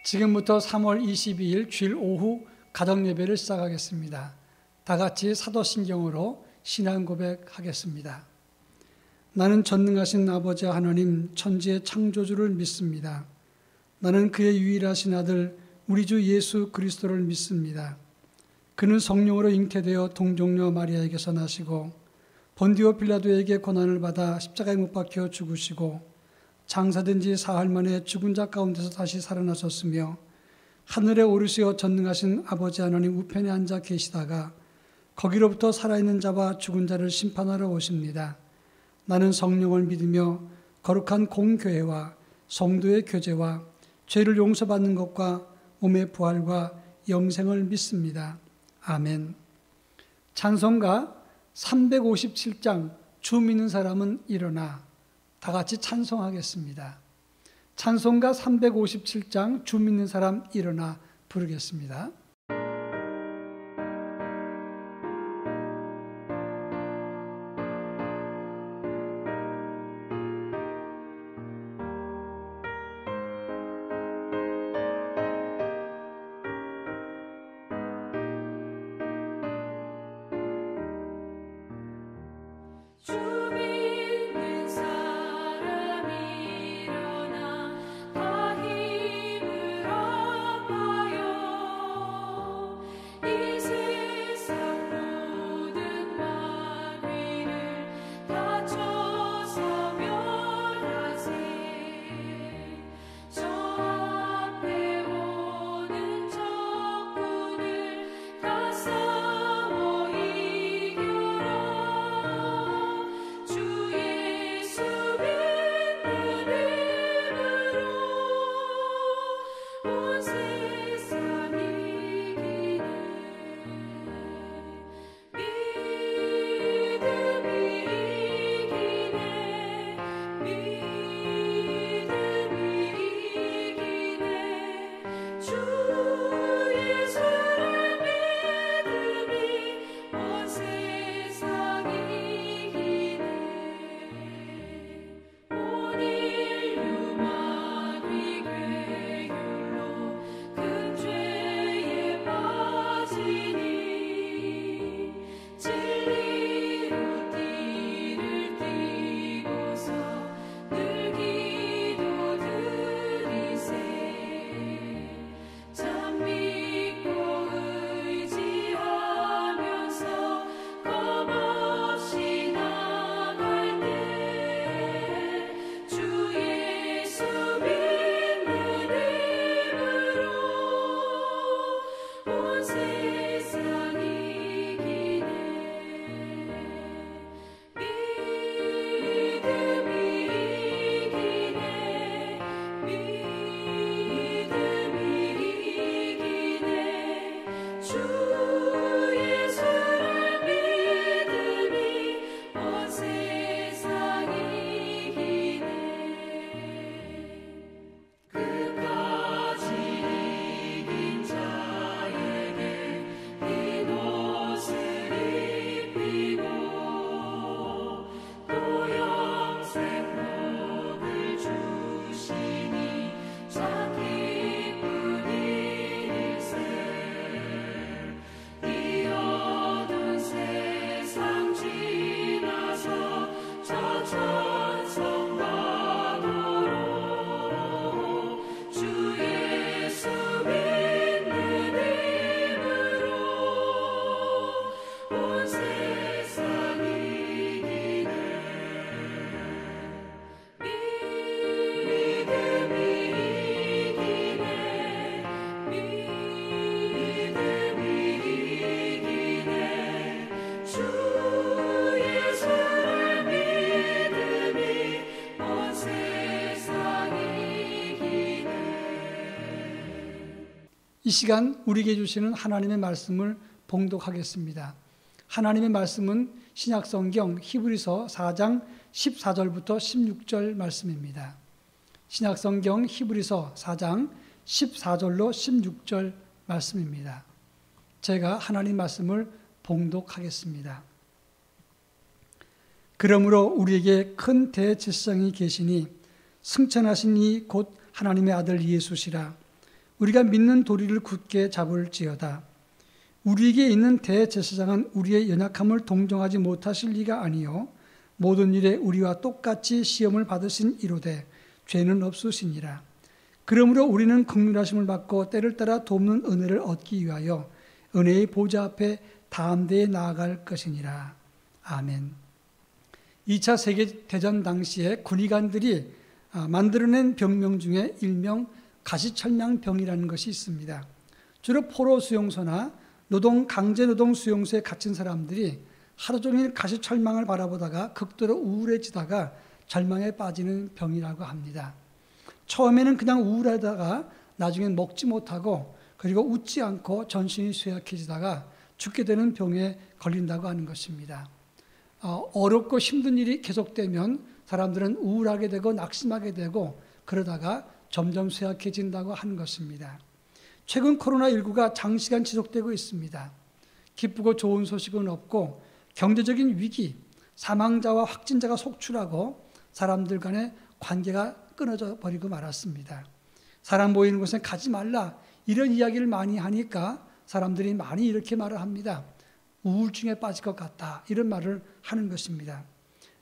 지금부터 3월 22일 주일 오후 가정예배를 시작하겠습니다. 다 같이 사도신경으로 신앙 고백하겠습니다. 나는 전능하신 아버지 하나님 천지의 창조주를 믿습니다. 나는 그의 유일하신 아들 우리 주 예수 그리스도를 믿습니다. 그는 성령으로 잉태되어 동정녀 마리아에게서 나시고 본디오 빌라도에게 고난을 받아 십자가에 못 박혀 죽으시고 장사된 지 사흘 만에 죽은 자 가운데서 다시 살아나셨으며 하늘에 오르시어 전능하신 아버지 하나님 우편에 앉아 계시다가 거기로부터 살아있는 자와 죽은 자를 심판하러 오십니다. 나는 성령을 믿으며 거룩한 공교회와 성도의 교제와 죄를 용서받는 것과 몸의 부활과 영생을 믿습니다. 아멘. 찬송가 357장 주 믿는 사람은 일어나. 다 같이 찬송하겠습니다. 찬송가 357장 주 믿는 사람 일어나 부르겠습니다. 이 시간 우리에게 주시는 하나님의 말씀을 봉독하겠습니다. 하나님의 말씀은 신약성경 히브리서 4장 14절부터 16절 말씀입니다. 신약성경 히브리서 4장 14절로 16절 말씀입니다. 제가 하나님 말씀을 봉독하겠습니다. 그러므로 우리에게 큰 대제사장이 계시니 승천하신 이 곧 하나님의 아들 예수시라. 우리가 믿는 도리를 굳게 잡을지어다. 우리에게 있는 대제사장은 우리의 연약함을 동정하지 못하실 리가 아니요 모든 일에 우리와 똑같이 시험을 받으신 이로되 죄는 없으시니라. 그러므로 우리는 긍휼하심을 받고 때를 따라 돕는 은혜를 얻기 위하여 은혜의 보좌 앞에 담대히 나아갈 것이니라. 아멘. 2차 세계대전 당시에 군의관들이 만들어낸 병명 중에 일명 가시철망병이라는 것이 있습니다. 주로 포로 수용소나 강제노동 수용소에 갇힌 사람들이 하루 종일 가시철망을 바라보다가 극도로 우울해지다가 절망에 빠지는 병이라고 합니다. 처음에는 그냥 우울하다가 나중엔 먹지 못하고 그리고 웃지 않고 전신이 쇠약해지다가 죽게 되는 병에 걸린다고 하는 것입니다. 어렵고 힘든 일이 계속되면 사람들은 우울하게 되고 낙심하게 되고 그러다가 점점 쇠약해진다고 하는 것입니다. 최근 코로나19가 장시간 지속되고 있습니다. 기쁘고 좋은 소식은 없고 경제적인 위기, 사망자와 확진자가 속출하고 사람들 간의 관계가 끊어져 버리고 말았습니다. 사람 모이는 곳에 가지 말라 이런 이야기를 많이 하니까 사람들이 많이 이렇게 말을 합니다. 우울증에 빠질 것 같다 이런 말을 하는 것입니다.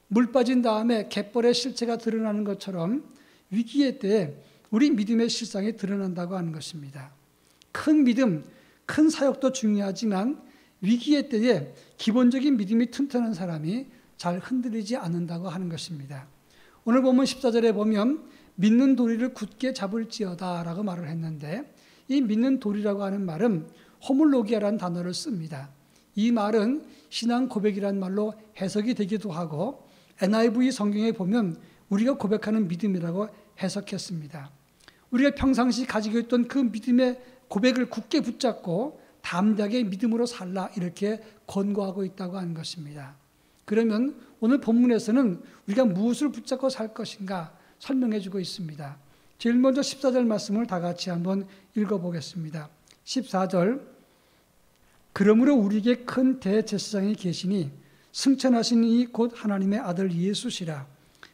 물 빠진 다음에 갯벌의 실체가 드러나는 것처럼 위기의 때에 우리 믿음의 실상이 드러난다고 하는 것입니다. 큰 믿음, 큰 사역도 중요하지만 위기의 때에 기본적인 믿음이 튼튼한 사람이 잘 흔들리지 않는다고 하는 것입니다. 오늘 본문 14절에 보면 믿는 도리를 굳게 잡을지어다 라고 말을 했는데 이 믿는 도리라고 하는 말은 호물로기아라는 단어를 씁니다. 이 말은 신앙 고백이라는 말로 해석이 되기도 하고 NIV 성경에 보면 우리가 고백하는 믿음이라고 해석했습니다. 우리가 평상시 가지고 있던 그 믿음의 고백을 굳게 붙잡고 담대하게 믿음으로 살라 이렇게 권고하고 있다고 하는 것입니다. 그러면 오늘 본문에서는 우리가 무엇을 붙잡고 살 것인가 설명해 주고 있습니다. 제일 먼저 14절 말씀을 다 같이 한번 읽어보겠습니다. 14절 그러므로 우리에게 큰 대제사장이 계시니 승천하신 이 곧 하나님의 아들 예수시라.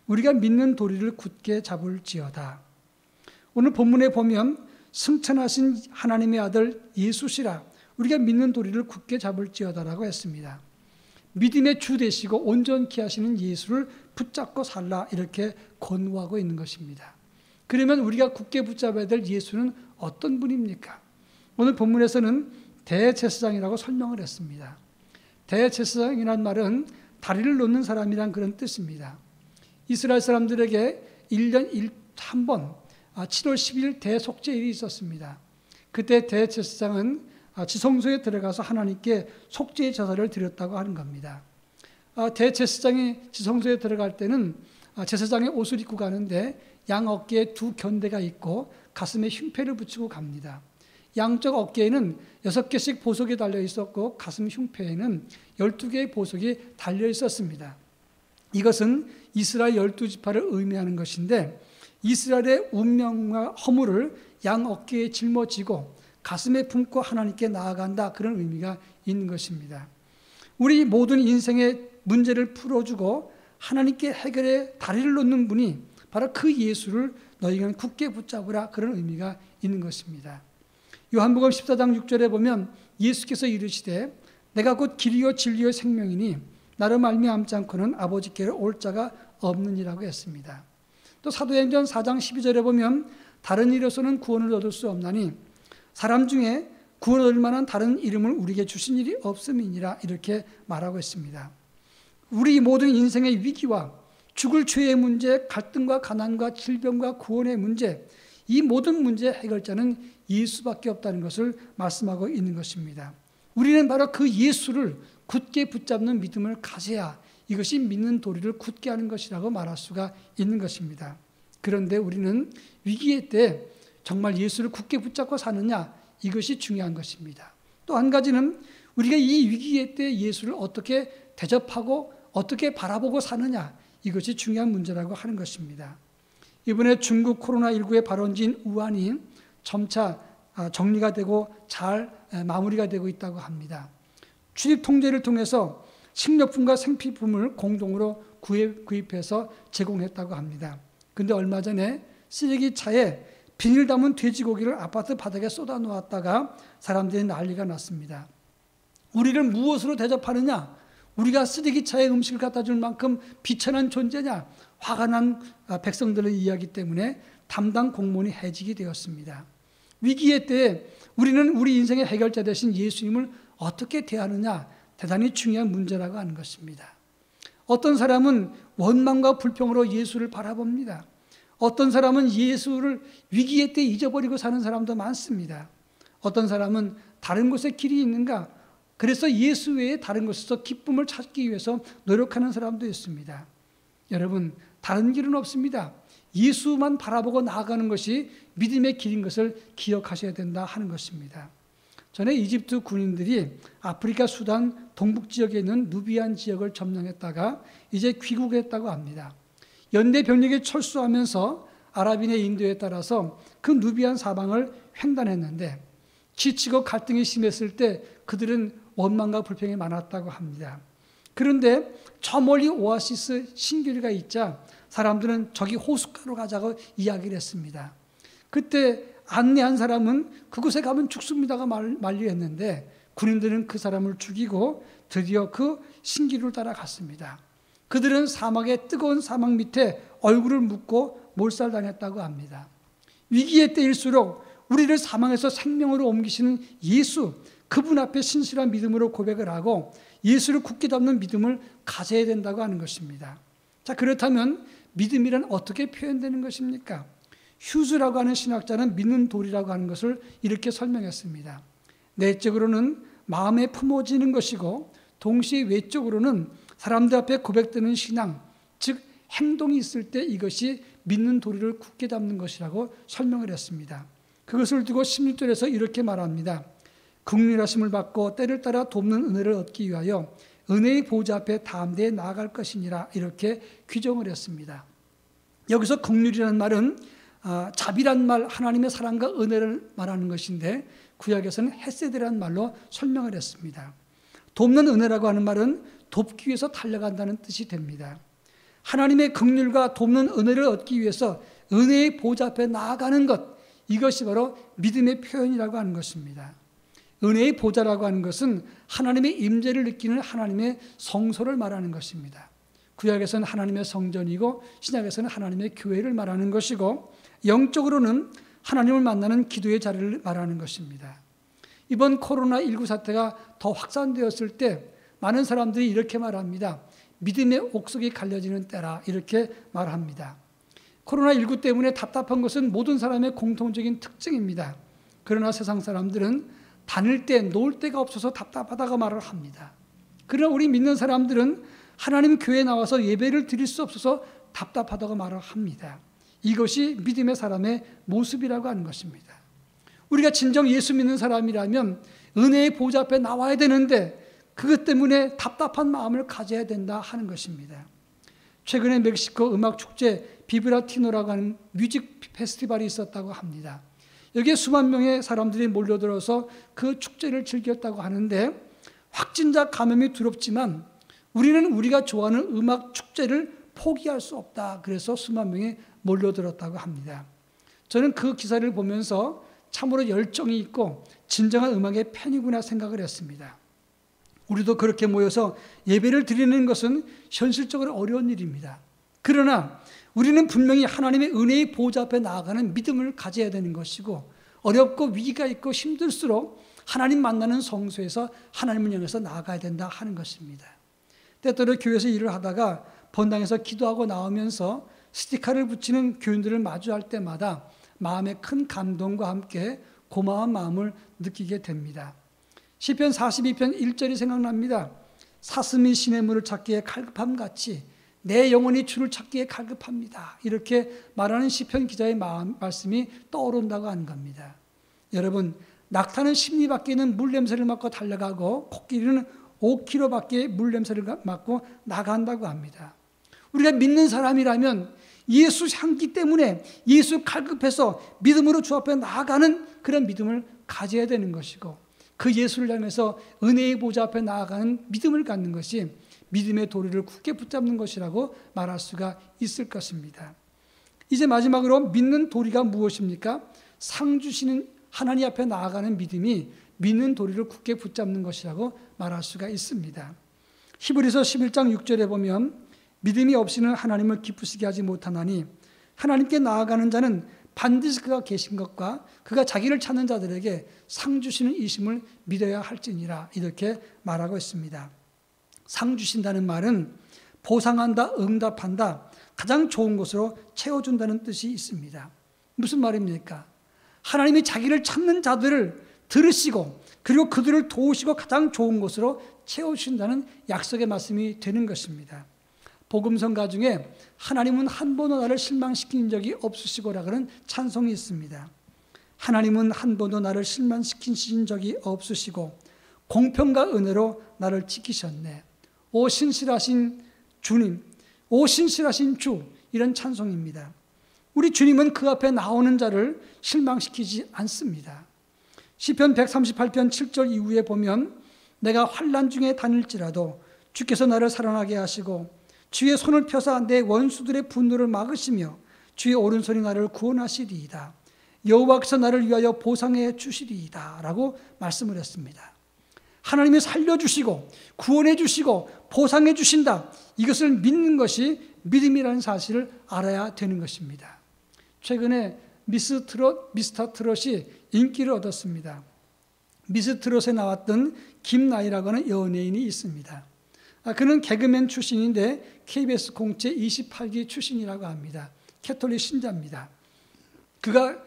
우리가 믿는 도리를 굳게 잡을지어다. 오늘 본문에 보면 승천하신 하나님의 아들 예수시라. 우리가 믿는 도리를 굳게 잡을지어다라고 했습니다. 믿음의 주 되시고 온전케 하시는 예수를 붙잡고 살라 이렇게 권고하고 있는 것입니다. 그러면 우리가 굳게 붙잡아야 될 예수는 어떤 분입니까? 오늘 본문에서는 대제사장이라고 설명을 했습니다. 대제사장이란 말은 다리를 놓는 사람이란 그런 뜻입니다. 이스라엘 사람들에게 1년 한 번 7월 10일 대속죄일이 있었습니다. 그때 대제사장은 지성소에 들어가서 하나님께 속죄의 제사를 드렸다고 하는 겁니다. 대제사장이 지성소에 들어갈 때는 제사장의 옷을 입고 가는데 양 어깨에 두 견대가 있고 가슴에 흉패를 붙이고 갑니다. 양쪽 어깨에는 6개씩 보석이 달려 있었고 가슴 흉패에는 12개의 보석이 달려 있었습니다. 이것은 이스라엘 12지파를 의미하는 것인데 이스라엘의 운명과 허물을 양 어깨에 짊어지고 가슴에 품고 하나님께 나아간다 그런 의미가 있는 것입니다. 우리 모든 인생의 문제를 풀어주고 하나님께 해결의 다리를 놓는 분이 바로 그 예수를 너희는 굳게 붙잡으라 그런 의미가 있는 것입니다. 요한복음 14장 6절에 보면 예수께서 이르시되 내가 곧 길이요 진리요 생명이니 나로 말미암지 않고는 아버지께로 올 자가 없느니라고 했습니다. 또 사도행전 4장 12절에 보면 다른 이로서는 구원을 얻을 수 없나니 사람 중에 구원을 얻을 만한 다른 이름을 우리에게 주신 일이 없음이니라 이렇게 말하고 있습니다. 우리 모든 인생의 위기와 죽을 죄의 문제, 갈등과 가난과 질병과 구원의 문제, 이 모든 문제의 해결자는 예수밖에 없다는 것을 말씀하고 있는 것입니다. 우리는 바로 그 예수를 굳게 붙잡는 믿음을 가져야 이것이 믿는 도리를 굳게 하는 것이라고 말할 수가 있는 것입니다. 그런데 우리는 위기의 때 정말 예수를 굳게 붙잡고 사느냐 이것이 중요한 것입니다. 또 한 가지는 우리가 이 위기의 때 예수를 어떻게 대접하고 어떻게 바라보고 사느냐 이것이 중요한 문제라고 하는 것입니다. 이번에 중국 코로나19의 발원지인 우한이 점차 정리가 되고 잘 마무리가 되고 있다고 합니다. 출입 통제를 통해서 식료품과 생필품을 공동으로 구입해서 제공했다고 합니다. 그런데 얼마 전에 쓰레기차에 비닐 담은 돼지고기를 아파트 바닥에 쏟아 놓았다가 사람들이 난리가 났습니다. 우리를 무엇으로 대접하느냐? 우리가 쓰레기차에 음식을 갖다 줄 만큼 비천한 존재냐? 화가 난 백성들의 이야기 때문에 담당 공무원이 해직이 되었습니다. 위기의 때에 우리는 우리 인생의 해결자 되신 예수님을 어떻게 대하느냐? 대단히 중요한 문제라고 하는 것입니다. 어떤 사람은 원망과 불평으로 예수를 바라봅니다. 어떤 사람은 예수를 위기의 때 잊어버리고 사는 사람도 많습니다. 어떤 사람은 다른 곳에 길이 있는가? 그래서 예수 외에 다른 곳에서 기쁨을 찾기 위해서 노력하는 사람도 있습니다. 여러분, 다른 길은 없습니다. 예수만 바라보고 나아가는 것이 믿음의 길인 것을 기억하셔야 된다 하는 것입니다. 전에 이집트 군인들이 아프리카 수단 동북 지역에 있는 누비안 지역을 점령했다가 이제 귀국했다고 합니다. 연대 병력이 철수하면서 아랍인의 인도에 따라서 그 누비안 사방을 횡단했는데 지치고 갈등이 심했을 때 그들은 원망과 불평이 많았다고 합니다. 그런데 저 멀리 오아시스 신기루가 있자 사람들은 저기 호숫가로 가자고 이야기를 했습니다. 그때 안내한 사람은 그곳에 가면 죽습니다가 만류했는데 군인들은 그 사람을 죽이고 드디어 그 신기루를 따라갔습니다. 그들은 사막의 뜨거운 사막 밑에 얼굴을 묻고 몰살당했다고 합니다. 위기의 때일수록 우리를 사망에서 생명으로 옮기시는 예수, 그분 앞에 신실한 믿음으로 고백을 하고 예수를 굳게 잡는 믿음을 가져야 된다고 하는 것입니다. 자, 그렇다면 믿음이란 어떻게 표현되는 것입니까? 휴즈라고 하는 신학자는 믿는 돌이라고 하는 것을 이렇게 설명했습니다. 내적으로는 마음에 품어지는 것이고 동시에 외적으로는 사람들 앞에 고백되는 신앙, 즉 행동이 있을 때 이것이 믿는 도리를 굳게 잡는 것이라고 설명을 했습니다. 그것을 두고 16절에서 이렇게 말합니다. 긍휼하심을 받고 때를 따라 돕는 은혜를 얻기 위하여 은혜의 보좌 앞에 담대히 나아갈 것이니라 이렇게 규정을 했습니다. 여기서 긍휼이라는 말은 자비란 말, 하나님의 사랑과 은혜를 말하는 것인데 구약에서는 헤세드라는 말로 설명을 했습니다. 돕는 은혜라고 하는 말은 돕기 위해서 달려간다는 뜻이 됩니다. 하나님의 긍휼과 돕는 은혜를 얻기 위해서 은혜의 보좌 앞에 나아가는 것, 이것이 바로 믿음의 표현이라고 하는 것입니다. 은혜의 보좌라고 하는 것은 하나님의 임재를 느끼는 하나님의 성소를 말하는 것입니다. 구약에서는 하나님의 성전이고 신약에서는 하나님의 교회를 말하는 것이고 영적으로는 하나님을 만나는 기도의 자리를 말하는 것입니다. 이번 코로나19 사태가 더 확산되었을 때 많은 사람들이 이렇게 말합니다. 믿음의 옥석이 갈려지는 때라 이렇게 말합니다. 코로나19 때문에 답답한 것은 모든 사람의 공통적인 특징입니다. 그러나 세상 사람들은 다닐 때, 놀 데가 없어서 답답하다고 말을 합니다. 그러나 우리 믿는 사람들은 하나님 교회에 나와서 예배를 드릴 수 없어서 답답하다고 말을 합니다. 이것이 믿음의 사람의 모습이라고 하는 것입니다. 우리가 진정 예수 믿는 사람이라면 은혜의 보좌 앞에 나와야 되는데 그것 때문에 답답한 마음을 가져야 된다 하는 것입니다. 최근에 멕시코 음악축제 비브라티노라고 하는 뮤직 페스티벌이 있었다고 합니다. 여기에 수만 명의 사람들이 몰려들어서 그 축제를 즐겼다고 하는데 확진자 감염이 두렵지만 우리는 우리가 좋아하는 음악 축제를 포기할 수 없다. 그래서 수만 명이 몰려들었다고 합니다. 저는 그 기사를 보면서 참으로 열정이 있고 진정한 음악의 팬이구나 생각을 했습니다. 우리도 그렇게 모여서 예배를 드리는 것은 현실적으로 어려운 일입니다. 그러나 우리는 분명히 하나님의 은혜의 보좌 앞에 나아가는 믿음을 가져야 되는 것이고 어렵고 위기가 있고 힘들수록 하나님 만나는 성소에서 하나님을 향해서 나아가야 된다 하는 것입니다. 때때로 교회에서 일을 하다가 본당에서 기도하고 나오면서 스티커를 붙이는 교인들을 마주할 때마다 마음에 큰 감동과 함께 고마운 마음을 느끼게 됩니다. 시편 42편 1절이 생각납니다. 사슴이 시냇물을 찾기에 갈급함같이 내 영혼이 주를 찾기에 갈급합니다. 이렇게 말하는 시편 기자의 말씀이 떠오른다고 하는 겁니다. 여러분, 낙타는 심리 밖에 있는 물 냄새를 맡고 달려가고 코끼리는 5km 밖에 물 냄새를 맡고 나간다고 합니다. 우리가 믿는 사람이라면 예수 향기 때문에 예수 갈급해서 믿음으로 주 앞에 나아가는 그런 믿음을 가져야 되는 것이고 그 예수를 향해서 은혜의 보좌 앞에 나아가는 믿음을 갖는 것이 믿음의 도리를 굳게 붙잡는 것이라고 말할 수가 있을 것입니다. 이제 마지막으로 믿는 도리가 무엇입니까? 상 주시는 하나님 앞에 나아가는 믿음이 믿는 도리를 굳게 붙잡는 것이라고 말할 수가 있습니다. 히브리서 11장 6절에 보면 믿음이 없이는 하나님을 기쁘시게 하지 못하나니 하나님께 나아가는 자는 반드시 그가 계신 것과 그가 자기를 찾는 자들에게 상 주시는 이심을 믿어야 할지니라, 이렇게 말하고 있습니다. 상 주신다는 말은 보상한다, 응답한다, 가장 좋은 것으로 채워준다는 뜻이 있습니다. 무슨 말입니까? 하나님이 자기를 찾는 자들을 들으시고 그리고 그들을 도우시고 가장 좋은 것으로 채워주신다는 약속의 말씀이 되는 것입니다. 복음성가 중에 하나님은 한 번도 나를 실망시킨 적이 없으시고라 그런 찬송이 있습니다. 하나님은 한 번도 나를 실망시킨 적이 없으시고 공평과 은혜로 나를 지키셨네. 오 신실하신 주님, 오 신실하신 주, 이런 찬송입니다. 우리 주님은 그 앞에 나오는 자를 실망시키지 않습니다. 시편 138편 7절 이후에 보면 내가 환난 중에 다닐지라도 주께서 나를 살아나게 하시고 주의 손을 펴사 내 원수들의 분노를 막으시며 주의 오른손이 나를 구원하시리이다. 여호와께서 나를 위하여 보상해 주시리이다 라고 말씀을 했습니다. 하나님이 살려주시고 구원해 주시고 보상해 주신다, 이것을 믿는 것이 믿음이라는 사실을 알아야 되는 것입니다. 최근에 미스터 트롯이 인기를 얻었습니다. 미스터 트롯에 나왔던 김나희라고 하는 연예인이 있습니다. 그는 개그맨 출신인데 KBS 공채 28기 출신이라고 합니다. 캐톨릭 신자입니다. 그가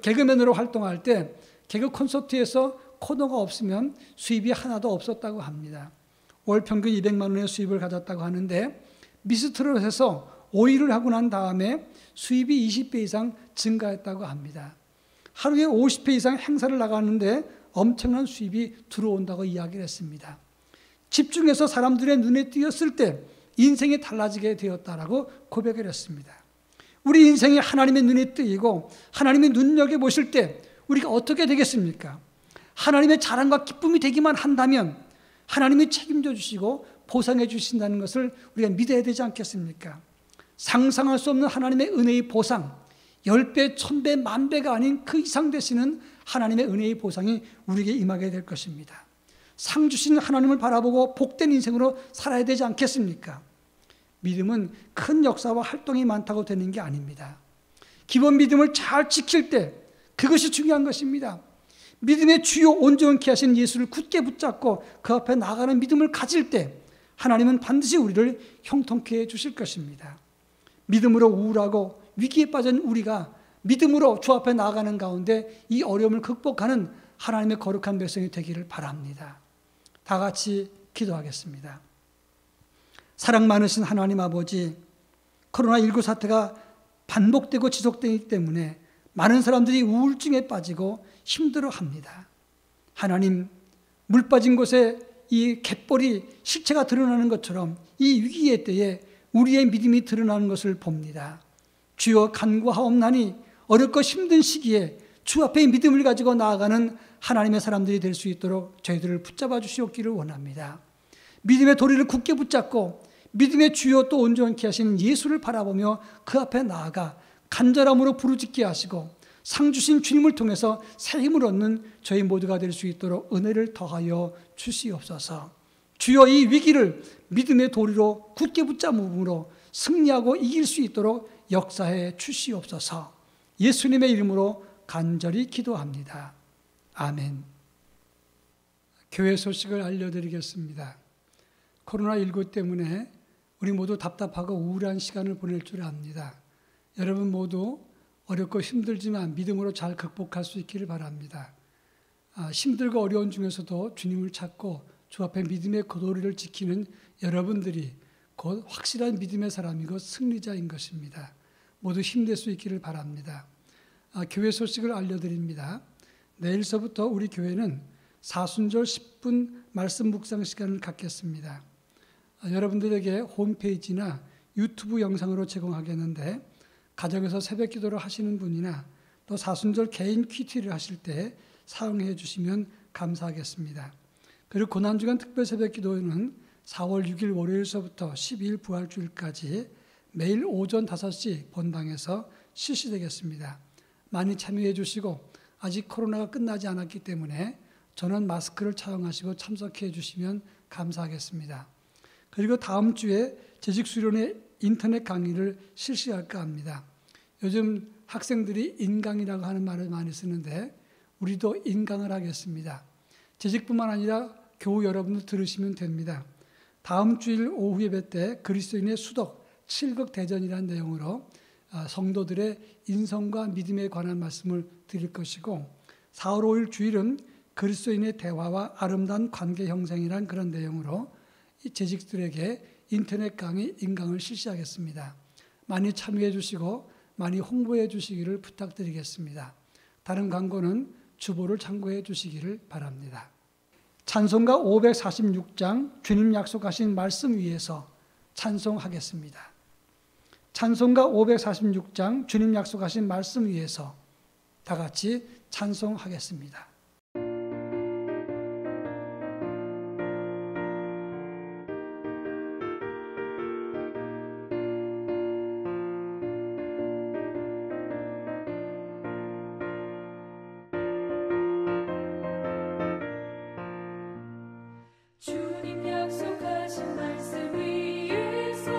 개그맨으로 활동할 때 개그 콘서트에서 코너가 없으면 수입이 하나도 없었다고 합니다. 월 평균 200만 원의 수입을 가졌다고 하는데 미스터 트롯에서 5위를 하고 난 다음에 수입이 20배 이상 증가했다고 합니다. 하루에 50회 이상 행사를 나가는데 엄청난 수입이 들어온다고 이야기를 했습니다. 집중해서 사람들의 눈에 띄었을 때 인생이 달라지게 되었다라고 고백을 했습니다. 우리 인생이 하나님의 눈에 띄고 하나님의 눈여겨보실 때 우리가 어떻게 되겠습니까? 하나님의 자랑과 기쁨이 되기만 한다면 하나님이 책임져 주시고 보상해 주신다는 것을 우리가 믿어야 되지 않겠습니까? 상상할 수 없는 하나님의 은혜의 보상, 10배, 1000배, 10,000배가 아닌 그 이상 되시는 하나님의 은혜의 보상이 우리에게 임하게 될 것입니다. 상 주신 하나님을 바라보고 복된 인생으로 살아야 되지 않겠습니까? 믿음은 큰 역사와 활동이 많다고 되는 게 아닙니다. 기본 믿음을 잘 지킬 때 그것이 중요한 것입니다. 믿음의 주요 온전케 하신 예수를 굳게 붙잡고 그 앞에 나가는 믿음을 가질 때 하나님은 반드시 우리를 형통케 해 주실 것입니다. 믿음으로 우울하고 위기에 빠진 우리가 믿음으로 주 앞에 나아가는 가운데 이 어려움을 극복하는 하나님의 거룩한 백성이 되기를 바랍니다. 다 같이 기도하겠습니다. 사랑 많으신 하나님 아버지, 코로나19 사태가 반복되고 지속되기 때문에 많은 사람들이 우울증에 빠지고 힘들어합니다. 하나님, 물 빠진 곳에 이 갯벌이 실체가 드러나는 것처럼 이 위기의 때에 우리의 믿음이 드러나는 것을 봅니다. 주여 간구하옵나니 어렵고 힘든 시기에 주 앞에 믿음을 가지고 나아가는 하나님의 사람들이 될 수 있도록 저희들을 붙잡아 주시옵기를 원합니다. 믿음의 도리를 굳게 붙잡고 믿음의 주여 또 온전케 하시는 예수를 바라보며 그 앞에 나아가 간절함으로 부르짖게 하시고 상 주신 주님을 통해서 새 힘을 얻는 저희 모두가 될 수 있도록 은혜를 더하여 주시옵소서. 주여 이 위기를 믿음의 도리로 굳게 붙잡음으로 승리하고 이길 수 있도록 역사해 주시옵소서. 예수님의 이름으로 간절히 기도합니다. 아멘. 교회 소식을 알려드리겠습니다. 코로나19 때문에 우리 모두 답답하고 우울한 시간을 보낼 줄 압니다. 여러분 모두 어렵고 힘들지만 믿음으로 잘 극복할 수 있기를 바랍니다. 힘들고 어려운 중에서도 주님을 찾고 주 앞에 믿음의 도리를 지키는 여러분들이 곧 확실한 믿음의 사람이고 승리자인 것입니다. 모두 힘낼 수 있기를 바랍니다. 교회 소식을 알려드립니다. 내일서부터 우리 교회는 사순절 10분 말씀 묵상 시간을 갖겠습니다. 여러분들에게 홈페이지나 유튜브 영상으로 제공하겠는데 가정에서 새벽 기도를 하시는 분이나 또 사순절 개인 큐티를 하실 때 사용해 주시면 감사하겠습니다. 그리고 고난주간 특별 새벽 기도는 4월 6일 월요일서부터 12일 부활주일까지 매일 오전 5시 본당에서 실시되겠습니다. 많이 참여해 주시고 아직 코로나가 끝나지 않았기 때문에 전원 마스크를 착용하시고 참석해 주시면 감사하겠습니다. 그리고 다음 주에 재직수련회 인터넷 강의를 실시할까 합니다. 요즘 학생들이 인강이라고 하는 말을 많이 쓰는데 우리도 인강을 하겠습니다. 재직뿐만 아니라 교우 여러분도 들으시면 됩니다. 다음 주일 오후 예배 때 그리스도인의 수덕 7극 대전이라는 내용으로 성도들의 인성과 믿음에 관한 말씀을 드릴 것이고 4월 5일 주일은 그리스도인의 대화와 아름다운 관계 형성이라는 그런 내용으로 이 재직들에게 인터넷 강의 인강을 실시하겠습니다. 많이 참여해 주시고 많이 홍보해 주시기를 부탁드리겠습니다. 다른 광고는 주보를 참고해 주시기를 바랍니다. 찬송가 546장 주님 약속하신 말씀 위에서 찬송하겠습니다. 찬송가 546장 주님 약속하신 말씀 위에서 다 같이 찬송하겠습니다. 주님 약속하신 말씀 위에서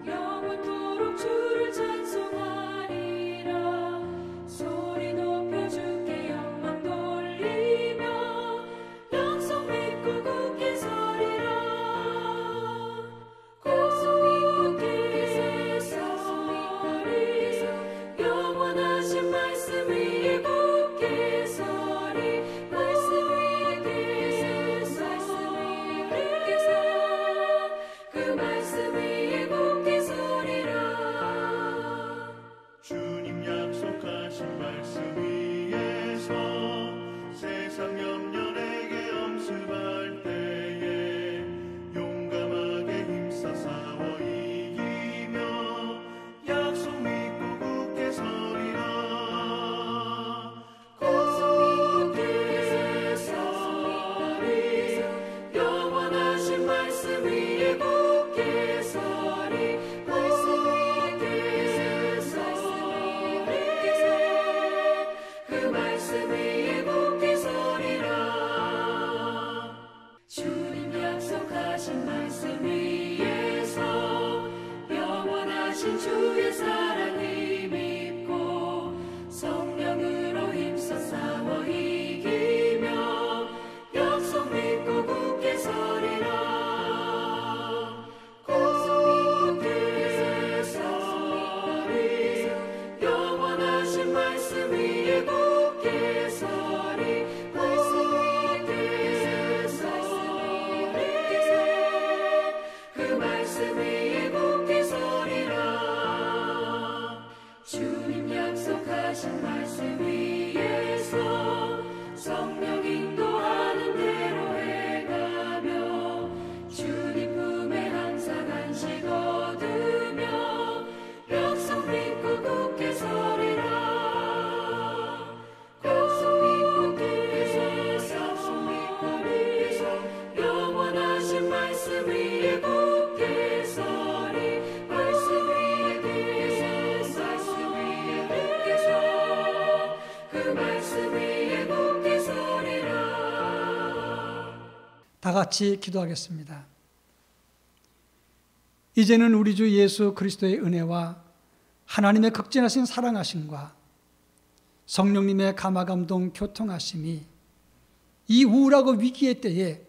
영원토록 주를 찬송하리라. 소리 높여 주께 영광 돌리며 약속 믿고 굳게 서리라. 약속 믿고 굳게 서리. 영원하신 말씀 위에 굳게 서리. 말씀 위에 그 말씀 위에 굳게 서리라. 주님 약속하신 말씀 위에서 세상 염려 내게 엄습할 때에 용감하게 힘써 싸워 이기며 약속 믿고 굳게 서리라. 굳게 서리. 영원하신 말씀 위에 굳게 서리. 말씀 위에 서리. 그 말씀 위에 굳게 서리라. 주님 약속하신 말씀 위에서 영원하신 주의 사랑을 믿고 성령으로 힘써 싸워 이기며 약속 믿고 굳게 서리라. 굳게 서리. 영원하신 말씀 위에 굳게 서리. 말씀 위에 서리. 그 말씀 위에 굳게 서리라. 주님 약속하신 말씀 위에서 성령 인도하는 대로 행하며 주님 품에 항상 안식 얻으며 약속 믿고 굳게 서리라. 약속 믿고 굳게 서리. 영원하신 말씀 위에 굳게 서리. 말씀 위에 굳게 서. 그 말씀 위에 굳게 서리라. 다 같이 기도하겠습니다. 이제는 우리 주 예수 그리스도의 은혜와 하나님의 극진하신 사랑하심과 성령님의 감화감동 교통하심이 이 우울하고 위기의 때에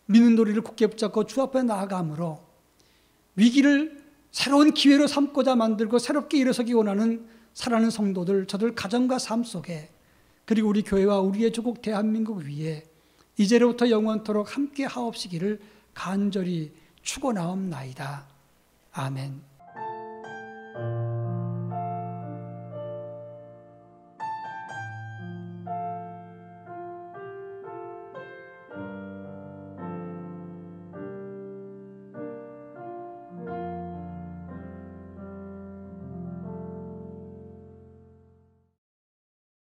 믿는 도리를 굳게 붙잡고 주 앞에 나아감으로 위기를 새로운 기회로 삼고자 만들고 새롭게 일어서기 원하는 사랑하는 성도들, 저들 가정과 삶 속에 그리고 우리 교회와 우리의 조국 대한민국 위에 이제로부터 영원토록 함께 하옵시기를 간절히 축원하옵나이다. 아멘.